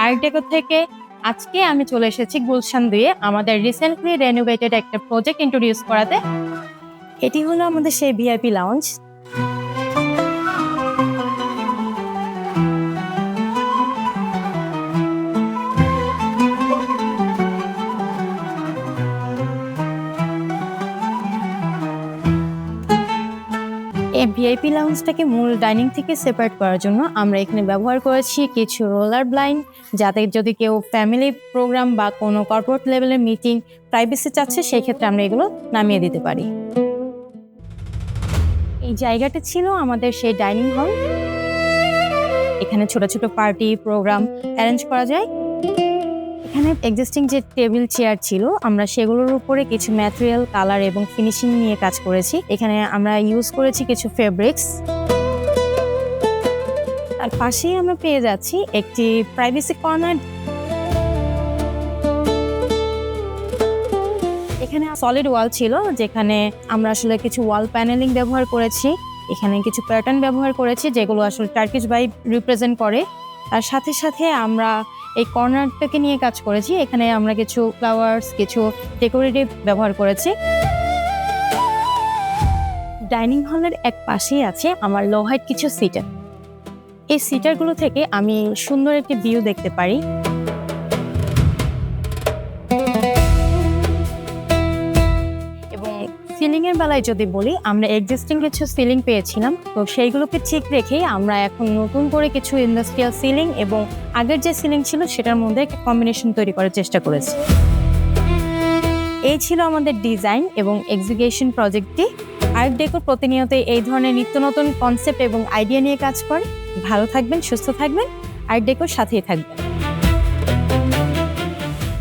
Art ডেকো থেকে আজকে আমি চলে এসেছি গুলশান 2 আমাদের রিসেন্টলি রেনোভেটেড একটা প্রজেক্ট ইন্ট্রোডিউস করাতে। এটি হলো আমাদের সেই ভিআইপি লাউঞ্জ। এই ভিআইপি লাউঞ্জটাকে মূল ডাইনিং থেকে সেপারেট করার জন্য আমরা এখানে ব্যবহার করেছি কিছু রোলার ব্লাইন্ড, যাতে যদি কেউ ফ্যামিলি প্রোগ্রাম বা কোনো কর্পোরেট লেভেলের মিটিং প্রাইভেসি চাচ্ছে সেই ক্ষেত্রে আমরা এগুলো নামিয়ে দিতে পারি। এই জায়গাটা ছিল আমাদের সেই ডাইনিং হল। এখানে ছোট ছোট পার্টি প্রোগ্রাম অ্যারেঞ্জ করা যায়। এখানে এক্সিস্টিং যে টেবিল চেয়ার ছিল আমরা সেগুলোর উপরে কিছু ম্যাটেরিয়াল, কালার এবং ফিনিশিং নিয়ে কাজ করেছি। এখানে আমরা ইউজ করেছি কিছু ফেব্রিক্স। তার পাশেই আমরা পেয়ে যাচ্ছি একটি প্রাইভেসি কর্নার। এখানে সলিড ওয়াল ছিল, যেখানে আমরা আসলে কিছু ওয়াল প্যানেলিং ব্যবহার করেছি। এখানে কিছু প্যাটার্ন ব্যবহার করেছি যেগুলো আসলে টার্কিশ ভাইব রিপ্রেজেন্ট করে। তার সাথে সাথে আমরা এই কর্নারটাকে নিয়ে কাজ করেছি। এখানে আমরা কিছু ফ্লাওয়ার্স, কিছু ডেকোরেটিভ ব্যবহার করেছি। ডাইনিং হলের এক পাশেই আছে আমার লো হাইট কিছু সিটার। এই সিটারগুলো থেকে আমি সুন্দর একটি ভিউ দেখতে পারি। সিলিং এর বেলায় যদি বলি, আমরা এক্সিস্টিং কিছু সিলিং পেয়েছিলাম, তো সেইগুলোকে ঠিক রেখে আমরা এখন নতুন করে কিছু ইন্ডাস্ট্রিয়াল সিলিং এবং আগের যে সিলিং ছিল সেটার মধ্যে একটা কম্বিনেশন তৈরি করার চেষ্টা করেছি। এই ছিল আমাদের ডিজাইন এবং এক্সিকিউশন প্রজেক্টটি। আর্ট ডেকো প্রতিনিয়ত এই ধরনের নিত্য নতুন কনসেপ্ট এবং আইডিয়া নিয়ে কাজ করে। ভালো থাকবেন, সুস্থ থাকবেন, আর্ট ডেকোর সাথেই থাকবেন।